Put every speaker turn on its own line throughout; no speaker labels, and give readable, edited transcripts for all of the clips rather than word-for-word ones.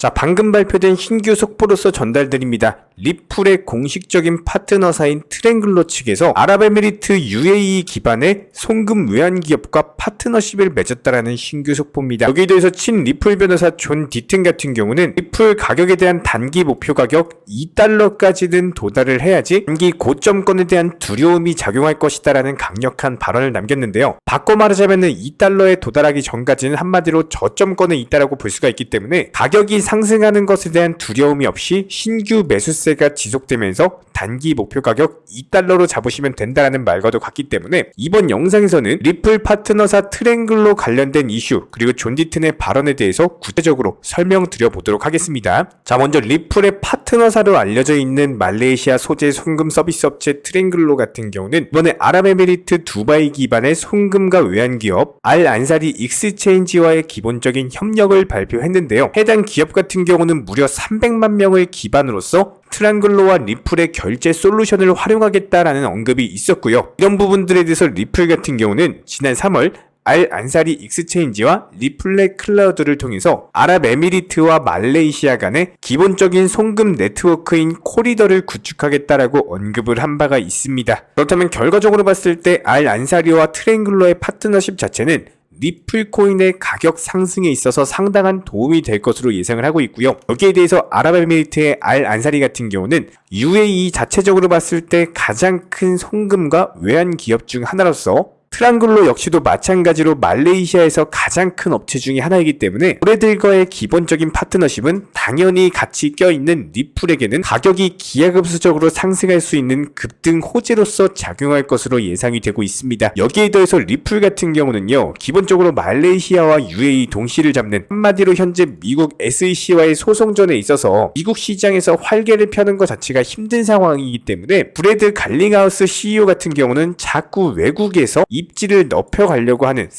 자, 방금 발표된 신규 속보로서 전달드립니다. 리플의 공식적인 파트너사인 트랭글로 측에서 아랍에미리트 UAE 기반의 송금 외환 기업과 파트너십을 맺었다라는 신규 속보입니다. 여기에 대해서 친 리플 변호사 존 디튼 같은 경우는 리플 가격에 대한 단기 목표 가격 2달러까지는 도달을 해야지 단기 고점권에 대한 두려움이 작용할 것이다라는 강력한 발언을 남겼는데요. 바꿔 말하자면 2달러에 도달하기 전까지는 한마디로 저점권에 있다라고 볼 수가 있기 때문에 가격이 상승하는 것에 대한 두려움이 없이 신규 매수세가 지속되면서 단기 목표 가격 2달러로 잡으시면 된다라는 말과도 같기 때문에 이번 영상에서는 리플 파트너사 트랭글로 관련된 이슈 그리고 존 디튼의 발언에 대해서 구체적으로 설명드려 보도록 하겠습니다. 자, 먼저 리플의 파트너사로 알려져 있는 말레이시아 소재 송금 서비스 업체 트랭글로 같은 경우는 이번에 아랍에미리트 두바이 기반의 송금과 외환 기업 알 안사리 익스체인지와의 기본적인 협력을 발표했는데요. 해당 기업 같은 경우는 무려 300만 명을 기반으로서 트랭글로와 리플의 결제 솔루션을 활용하겠다라는 언급이 있었고요. 이런 부분들에 대해서 리플 같은 경우는 지난 3월 알 안사리 익스체인지와 리플렛 클라우드를 통해서 아랍에미리트와 말레이시아 간의 기본적인 송금 네트워크인 코리더를 구축하겠다라고 언급을 한 바가 있습니다. 그렇다면 결과적으로 봤을 때 알 안사리와 트랭글로의 파트너십 자체는 리플 코인의 가격 상승에 있어서 상당한 도움이 될 것으로 예상을 하고 있고요. 여기에 대해서 아랍에미리트의 알 안사리 같은 경우는 UAE 자체적으로 봤을 때 가장 큰 송금과 외환 기업 중 하나로서 트랭글로 역시도 마찬가지로 말레이시아에서 가장 큰 업체 중에 하나이기 때문에 고래들과의 기본적인 파트너십은 당연히 같이 껴있는 리플에게는 가격이 기하급수적으로 상승할 수 있는 급등 호재로서 작용할 것으로 예상이 되고 있습니다. 여기에 더해서 리플 같은 경우는요, 기본적으로 말레이시아와 UAE 동시를 잡는 한마디로 현재 미국 SEC와의 소송전에 있어서 미국 시장에서 활개를 펴는 것 자체가 힘든 상황이기 때문에 브래드 갈링하우스 CEO 같은 경우는 자꾸 외국에서 입지를 넓혀가려고 하는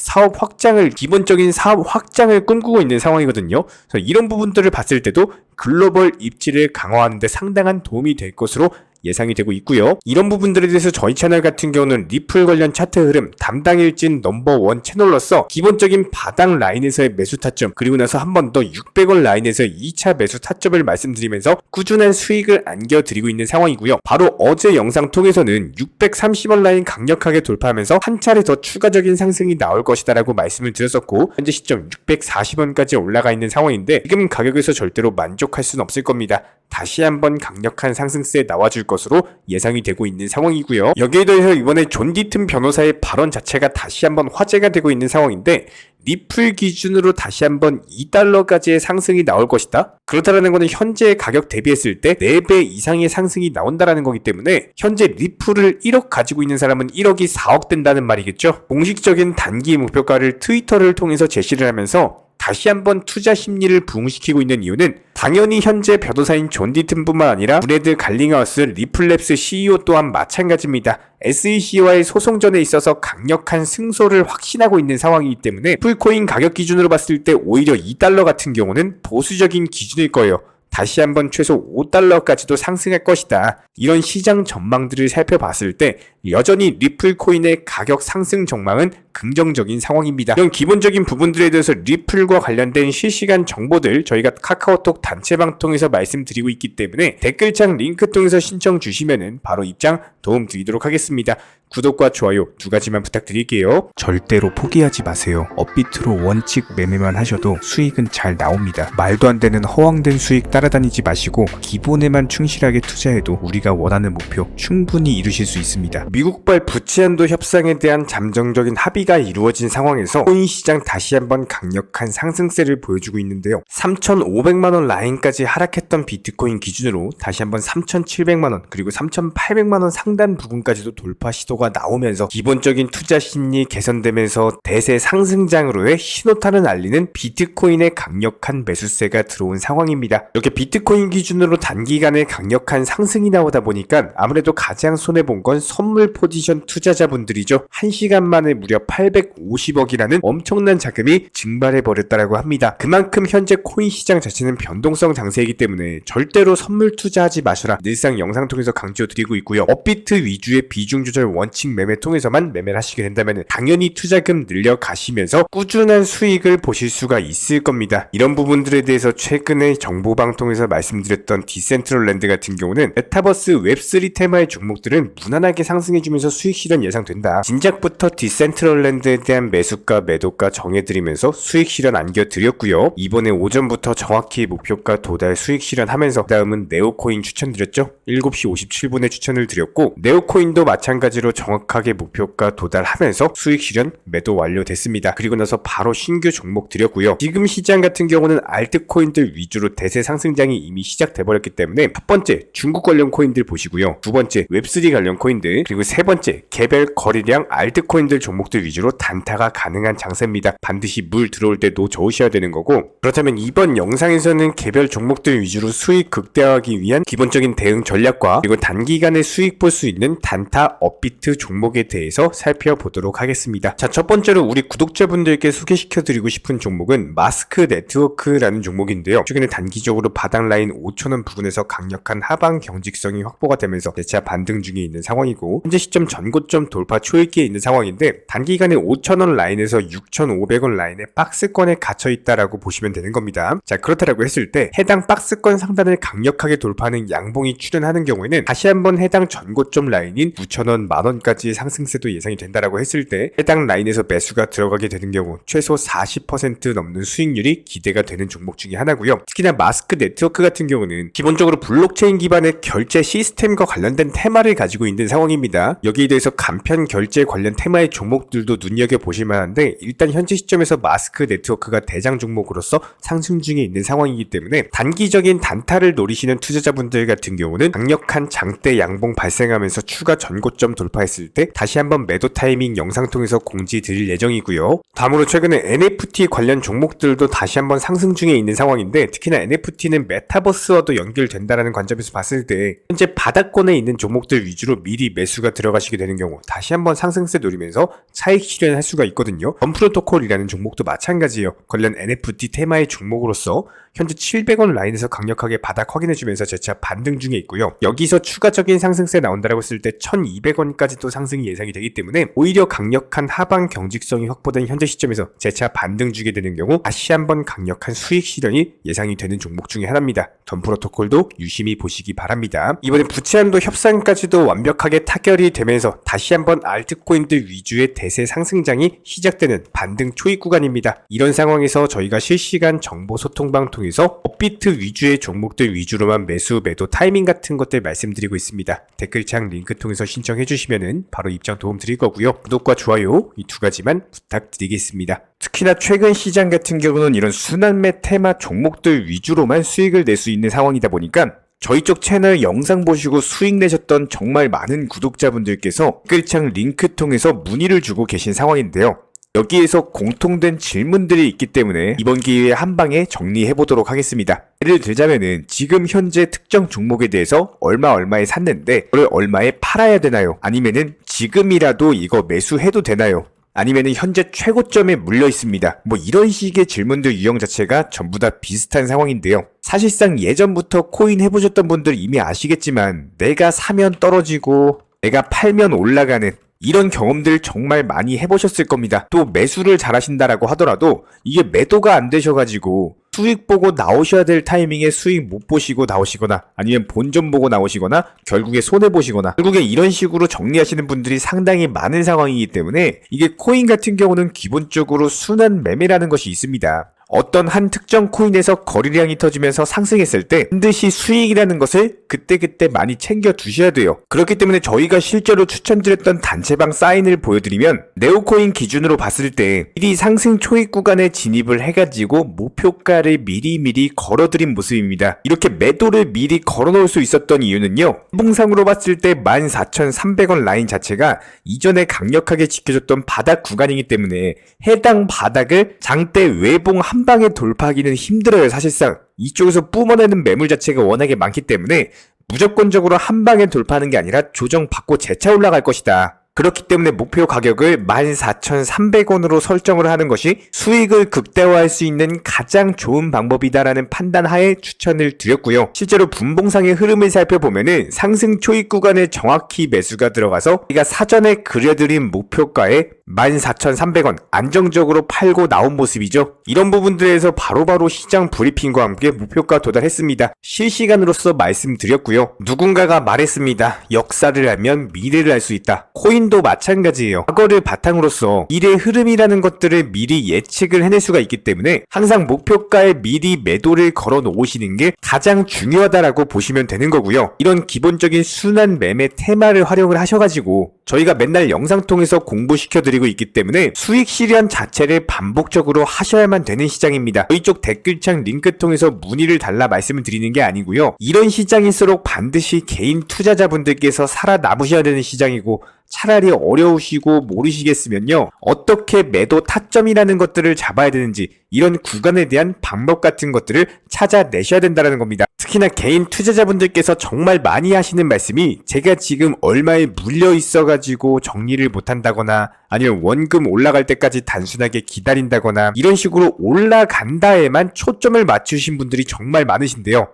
기본적인 사업 확장을 꿈꾸고 있는 상황이거든요. 그래서 이런 부분들을 봤을 때도 글로벌 입지를 강화하는 데 상당한 도움이 될 것으로 예상이 되고 있고요. 이런 부분들에 대해서 저희 채널 같은 경우는 리플 관련 차트 흐름 담당 일진 넘버원 채널로서 기본적인 바닥 라인에서의 매수 타점 그리고 나서 한 번 더 600원 라인에서 2차 매수 타점을 말씀드리면서 꾸준한 수익을 안겨드리고 있는 상황이고요. 바로 어제 영상 통해서는 630원 라인 강력하게 돌파하면서 한 차례 더 추가적인 상승이 나올 것이다 라고 말씀을 드렸었고 현재 시점 640원까지 올라가 있는 상황인데 지금 가격에서 절대로 만족할 수는 없을 겁니다. 다시 한번 강력한 상승세에 나와줄 것으로 예상이 되고 있는 상황이고요. 여기에 더해서 이번에 존 디튼 변호사의 발언 자체가 다시 한번 화제가 되고 있는 상황인데 리플 기준으로 다시 한번 2달러까지의 상승이 나올 것이다. 그렇다라는 것은 현재 가격 대비했을 때 4배 이상의 상승이 나온다라는 거기 때문에 현재 리플을 1억 가지고 있는 사람은 1억이 4억 된다는 말이겠죠. 공식적인 단기 목표가를 트위터를 통해서 제시를 하면서 다시 한번 투자 심리를 부흥시키고 있는 이유는 당연히 현재 변호사인 존 디튼뿐만 아니라 브래드 갈링하우스 리플랩스 CEO 또한 마찬가지입니다. SEC와의 소송전에 있어서 강력한 승소를 확신하고 있는 상황이기 때문에 풀코인 가격 기준으로 봤을 때 오히려 2달러 같은 경우는 보수적인 기준일 거예요. 다시 한번 최소 5달러까지도 상승할 것이다. 이런 시장 전망들을 살펴봤을 때 여전히 리플 코인의 가격 상승 전망은 긍정적인 상황입니다. 이런 기본적인 부분들에 대해서 리플과 관련된 실시간 정보들 저희가 카카오톡 단체방 통해서 말씀드리고 있기 때문에 댓글창 링크 통해서 신청 주시면은 바로 입장 도움 드리도록 하겠습니다. 구독과 좋아요 두 가지만 부탁드릴게요. 절대로 포기하지 마세요. 업비트로 원칙 매매만 하셔도 수익은 잘 나옵니다. 말도 안 되는 허황된 수익 따라다니지 마시고 기본에만 충실하게 투자해도 우리가 원하는 목표 충분히 이루실 수 있습니다. 미국발 부채한도 협상에 대한 잠정적인 합의가 이루어진 상황에서 코인 시장 다시 한번 강력한 상승세를 보여주고 있는데요. 3,500만원 라인까지 하락했던 비트코인 기준으로 다시 한번 3,700만원 그리고 3,800만원 상단 부분까지도 돌파 시도가 나오면서 기본적인 투자 심리 개선되면서 대세 상승장으로의 신호탄을 알리는 비트코인의 강력한 매수세가 들어온 상황입니다. 이렇게 비트코인 기준으로 단기간에 강력한 상승이 나오다 보니까 아무래도 가장 손해본 건 선물 선물 포지션 투자자분들이죠. 1시간 만에 무려 850억이라는 엄청난 자금이 증발해버렸다라고 합니다. 그만큼 현재 코인 시장 자체는 변동성 장세이기 때문에 절대로 선물 투자하지 마셔라. 늘상 영상 통해서 강조드리고 있고요. 업비트 위주의 비중 조절 원칙 매매 통해서만 매매를 하시게 된다면 당연히 투자금 늘려가시면서 꾸준한 수익을 보실 수가 있을 겁니다. 이런 부분들에 대해서 최근에 정보방통에서 말씀드렸던 디센트럴랜드 같은 경우는 메타버스 웹3 테마의 종목들은 무난하게 상승해주면서 수익 실현 예상된다. 진작부터 디센트럴랜드에 대한 매수가 매도가 정해드리면서 수익 실현 안겨드렸고요. 이번에 오전부터 정확히 목표가 도달 수익 실현하면서 다음은 네오코인 추천드렸죠. 7시 57분에 추천을 드렸고 네오코인도 마찬가지로 정확하게 목표가 도달하면서 수익 실현 매도 완료됐습니다. 그리고 나서 바로 신규 종목 드렸고요. 지금 시장 같은 경우는 알트코인들 위주로 대세 상승장이 이미 시작돼버렸기 때문에 첫 번째 중국 관련 코인들 보시고요. 두 번째 웹3 관련 코인들, 그리고 세 번째 개별 거래량 알트코인들 종목들 위주로 단타가 가능한 장세입니다. 반드시 물 들어올 때 노 저으셔야 되는 거고, 그렇다면 이번 영상에서는 개별 종목들 위주로 수익 극대화하기 위한 기본적인 대응 전략과 그리고 단기간에 수익 볼 수 있는 단타 업비트 종목에 대해서 살펴보도록 하겠습니다. 자, 첫 번째로 우리 구독자분들께 소개시켜드리고 싶은 종목은 마스크 네트워크라는 종목인데요. 최근에 단기적으로 바닥 라인 5,000원 부근에서 강력한 하방 경직성이 확보가 되면서 재차 반등 중에 있는 상황이고, 현재 시점 전고점 돌파 초읽기에 있는 상황인데 단기간에 5,000원 라인에서 6,500원 라인에 박스권에 갇혀있다라고 보시면 되는 겁니다. 자, 그렇다라고 했을 때 해당 박스권 상단을 강력하게 돌파하는 양봉이 출현하는 경우에는 다시 한번 해당 전고점 라인인 9,000원, 만원까지의 상승세도 예상이 된다라고 했을 때 해당 라인에서 매수가 들어가게 되는 경우 최소 40% 넘는 수익률이 기대가 되는 종목 중에 하나고요. 특히나 마스크 네트워크 같은 경우는 기본적으로 블록체인 기반의 결제 시스템과 관련된 테마를 가지고 있는 상황입니다. 여기에 대해서 간편 결제 관련 테마의 종목들도 눈여겨보실 만한데 일단 현재 시점에서 마스크 네트워크가 대장 종목으로서 상승 중에 있는 상황이기 때문에 단기적인 단타를 노리시는 투자자분들 같은 경우는 강력한 장대 양봉 발생하면서 추가 전고점 돌파했을 때 다시 한번 매도 타이밍 영상 통해서 공지 드릴 예정이고요. 다음으로 최근에 NFT 관련 종목들도 다시 한번 상승 중에 있는 상황인데 특히나 NFT는 메타버스와도 연결된다라는 관점에서 봤을 때 현재 바닥권에 있는 종목들 위주로 미리 매수가 들어가시게 되는 경우 다시 한번 상승세 노리면서 차익 실현할 수가 있거든요. 범프로토콜이라는 종목도 마찬가지예요. 관련 NFT 테마의 종목으로서 현재 700원 라인에서 강력하게 바닥 확인해주면서 재차 반등 중에 있고요. 여기서 추가적인 상승세 나온다라고 했을 때 1200원까지도 상승이 예상이 되기 때문에 오히려 강력한 하방 경직성이 확보된 현재 시점에서 재차 반등 주게 되는 경우 다시 한번 강력한 수익 실현이 예상이 되는 종목 중에 하나입니다. 덤프로토콜도 유심히 보시기 바랍니다. 이번에 부채한도 협상까지도 완벽하게 타결이 되면서 다시 한번 알트코인들 위주의 대세 상승장이 시작되는 반등 초입 구간입니다. 이런 상황에서 저희가 실시간 정보 소통방 통해서 업비트 위주의 종목들 위주로만 매수 매도 타이밍 같은 것들 말씀드리고 있습니다. 댓글창 링크 통해서 신청해 주시면은 바로 입장 도움 드릴 거고요. 구독과 좋아요 이 두 가지만 부탁드리겠습니다. 특히나 최근 시장 같은 경우는 이런 순환매 테마 종목들 위주로만 수익을 낼 수 있는 상황이다 보니까 저희 쪽 채널 영상 보시고 수익 내셨던 정말 많은 구독자분들께서 댓글창 링크 통해서 문의를 주고 계신 상황인데요. 여기에서 공통된 질문들이 있기 때문에 이번 기회에 한 방에 정리해보도록 하겠습니다. 예를 들자면은 지금 현재 특정 종목에 대해서 얼마에 샀는데 그걸 얼마에 팔아야 되나요? 아니면은 지금이라도 이거 매수해도 되나요? 아니면은 현재 최고점에 물려 있습니다. 뭐 이런 식의 질문들 유형 자체가 전부 다 비슷한 상황인데요. 사실상 예전부터 코인 해보셨던 분들 이미 아시겠지만 내가 사면 떨어지고 내가 팔면 올라가는 이런 경험들 정말 많이 해보셨을 겁니다. 또 매수를 잘하신다라고 하더라도 이게 매도가 안 되셔가지고 수익 보고 나오셔야 될 타이밍에 수익 못 보시고 나오시거나 아니면 본전 보고 나오시거나 결국에 손해보시거나 결국에 이런 식으로 정리하시는 분들이 상당히 많은 상황이기 때문에 이게 코인 같은 경우는 기본적으로 순환 매매라는 것이 있습니다. 어떤 한 특정 코인에서 거래량이 터지면서 상승했을 때 반드시 수익이라는 것을 그때그때 많이 챙겨 두셔야 돼요. 그렇기 때문에 저희가 실제로 추천드렸던 단체방 사인을 보여드리면 네오코인 기준으로 봤을 때 미리 상승 초입 구간에 진입을 해가지고 목표가를 미리미리 걸어드린 모습입니다. 이렇게 매도를 미리 걸어놓을 수 있었던 이유는요. 봉상으로 봤을 때 14,300원 라인 자체가 이전에 강력하게 지켜줬던 바닥 구간이기 때문에 해당 바닥을 장대 외봉 한 방에 돌파하기는 힘들어요. 사실상 이쪽에서 뿜어내는 매물 자체가 워낙에 많기 때문에 무조건적으로 한 방에 돌파하는 게 아니라 조정받고 재차 올라갈 것이다. 그렇기 때문에 목표 가격을 14,300원으로 설정을 하는 것이 수익을 극대화할 수 있는 가장 좋은 방법이다라는 판단 하에 추천을 드렸고요. 실제로 분봉상의 흐름을 살펴보면은 상승 초입 구간에 정확히 매수가 들어가서 우리가 사전에 그려드린 목표가에 14,300원 안정적으로 팔고 나온 모습이죠. 이런 부분들에서 바로바로 시장 브리핑과 함께 목표가 도달했습니다. 실시간으로서 말씀드렸고요. 누군가가 말했습니다. 역사를 알면 미래를 알 수 있다. 코인도 마찬가지예요. 과거를 바탕으로서 미래 흐름이라는 것들을 미리 예측을 해낼 수가 있기 때문에 항상 목표가에 미리 매도를 걸어 놓으시는 게 가장 중요하다라고 보시면 되는 거고요. 이런 기본적인 순환 매매 테마를 활용을 하셔가지고 저희가 맨날 영상 통해서 공부시켜드리고 있기 때문에 수익 실현 자체를 반복적으로 하셔야만 되는 시장입니다. 저희 쪽 댓글창 링크 통해서 문의를 달라 말씀을 드리는 게 아니고요. 이런 시장일수록 반드시 개인 투자자분들께서 살아남으셔야 되는 시장이고 차라리 어려우시고 모르시겠으면요. 어떻게 매도 타점이라는 것들을 잡아야 되는지 이런 구간에 대한 방법 같은 것들을 찾아내셔야 된다는 겁니다. 특히나 개인 투자자분들께서 정말 많이 하시는 말씀이 제가 지금 얼마에 물려 있어가지고 정리를 못한다거나 아니면 원금 올라갈 때까지 단순하게 기다린다거나 이런 식으로 올라간다에만 초점을 맞추신 분들이 정말 많으신데요.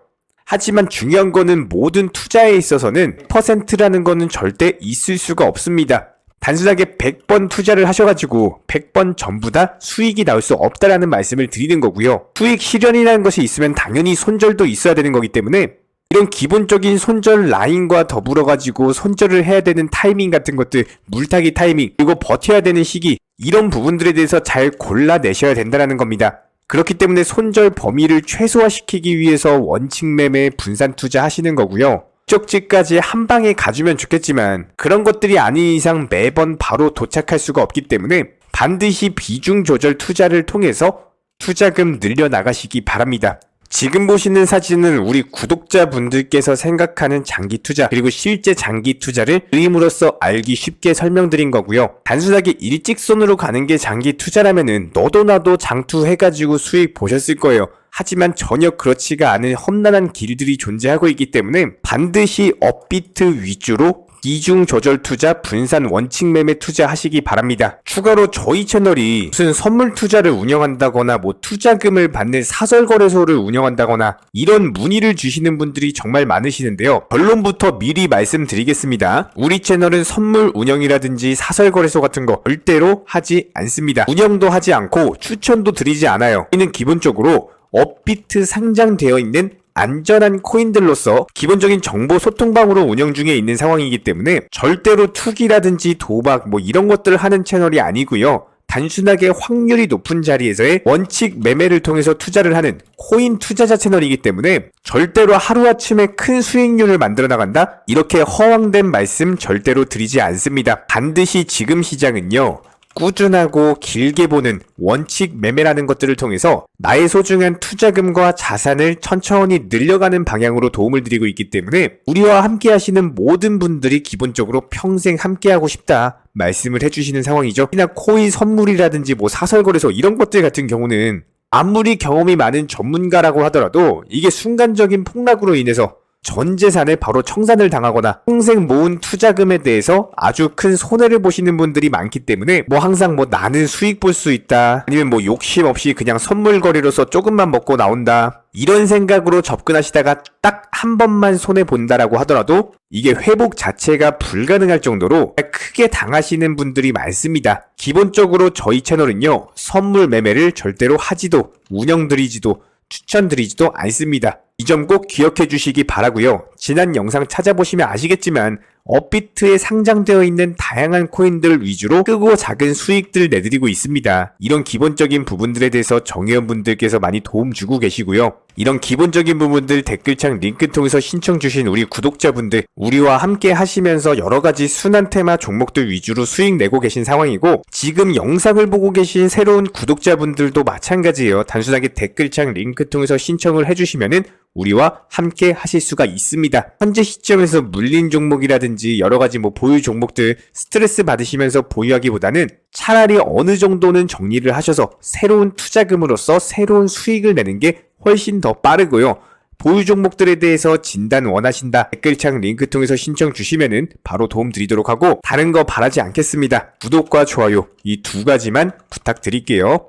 하지만 중요한 거는 모든 투자에 있어서는 100%라는 거는 절대 있을 수가 없습니다. 단순하게 100번 투자를 하셔가지고 100번 전부 다 수익이 나올 수 없다라는 말씀을 드리는 거고요. 수익 실현이라는 것이 있으면 당연히 손절도 있어야 되는 거기 때문에 이런 기본적인 손절 라인과 더불어가지고 손절을 해야 되는 타이밍 같은 것들, 물타기 타이밍, 그리고 버텨야 되는 시기 이런 부분들에 대해서 잘 골라내셔야 된다는 겁니다. 그렇기 때문에 손절 범위를 최소화시키기 위해서 원칙 매매 분산 투자 하시는 거고요. 목적지까지 한 방에 가주면 좋겠지만 그런 것들이 아닌 이상 매번 바로 도착할 수가 없기 때문에 반드시 비중 조절 투자를 통해서 투자금 늘려나가시기 바랍니다. 지금 보시는 사진은 우리 구독자분들께서 생각하는 장기 투자 그리고 실제 장기 투자를 그림으로써 알기 쉽게 설명드린 거고요. 단순하게 일직선으로 가는 게 장기 투자라면은 너도 나도 장투해가지고 수익 보셨을 거예요. 하지만 전혀 그렇지가 않은 험난한 길들이 존재하고 있기 때문에 반드시 업비트 위주로 이중 조절 투자, 분산 원칙 매매 투자 하시기 바랍니다. 추가로 저희 채널이 무슨 선물 투자를 운영한다거나 투자금을 받는 사설 거래소를 운영한다거나 이런 문의를 주시는 분들이 정말 많으시는데요. 결론부터 미리 말씀드리겠습니다. 우리 채널은 선물 운영이라든지 사설 거래소 같은 거 절대로 하지 않습니다. 운영도 하지 않고 추천도 드리지 않아요. 이는 기본적으로 업비트 상장되어 있는 안전한 코인들로서 기본적인 정보 소통방으로 운영 중에 있는 상황이기 때문에 절대로 투기라든지 도박 이런 것들을 하는 채널이 아니고요. 단순하게 확률이 높은 자리에서의 원칙 매매를 통해서 투자를 하는 코인 투자자 채널이기 때문에 절대로 하루아침에 큰 수익률을 만들어 나간다? 이렇게 허황된 말씀 절대로 드리지 않습니다. 반드시 지금 시장은요. 꾸준하고 길게 보는 원칙 매매라는 것들을 통해서 나의 소중한 투자금과 자산을 천천히 늘려가는 방향으로 도움을 드리고 있기 때문에 우리와 함께 하시는 모든 분들이 기본적으로 평생 함께 하고 싶다 말씀을 해주시는 상황이죠. 특히나 코인 선물이라든지 사설거래소 이런 것들 같은 경우는 아무리 경험이 많은 전문가라고 하더라도 이게 순간적인 폭락으로 인해서 전 재산을 바로 청산을 당하거나 평생 모은 투자금에 대해서 아주 큰 손해를 보시는 분들이 많기 때문에 항상 나는 수익 볼 수 있다 아니면 욕심 없이 그냥 선물 거래로서 조금만 먹고 나온다 이런 생각으로 접근하시다가 딱 한 번만 손해 본다라고 하더라도 이게 회복 자체가 불가능할 정도로 크게 당하시는 분들이 많습니다. 기본적으로 저희 채널은요 선물 매매를 절대로 하지도 운영드리지도 추천드리지도 않습니다. 이 점 꼭 기억해 주시기 바라고요. 지난 영상 찾아보시면 아시겠지만 업비트에 상장되어 있는 다양한 코인들 위주로 크고 작은 수익들 내드리고 있습니다. 이런 기본적인 부분들에 대해서 정회원분들께서 많이 도움 주고 계시고요. 이런 기본적인 부분들 댓글창 링크 통해서 신청 주신 우리 구독자분들 우리와 함께 하시면서 여러가지 순환 테마 종목들 위주로 수익 내고 계신 상황이고 지금 영상을 보고 계신 새로운 구독자분들도 마찬가지예요. 단순하게 댓글창 링크 통해서 신청을 해주시면은 우리와 함께 하실 수가 있습니다. 현재 시점에서 물린 종목이라든지 여러가지 보유 종목들 스트레스 받으시면서 보유하기보다는 차라리 어느 정도는 정리를 하셔서 새로운 투자금으로서 새로운 수익을 내는 게 훨씬 더 빠르고요. 보유 종목들에 대해서 진단 원하신다. 댓글창 링크 통해서 신청 주시면은 바로 도움 드리도록 하고 다른 거 바라지 않겠습니다. 구독과 좋아요 이 두 가지만 부탁드릴게요.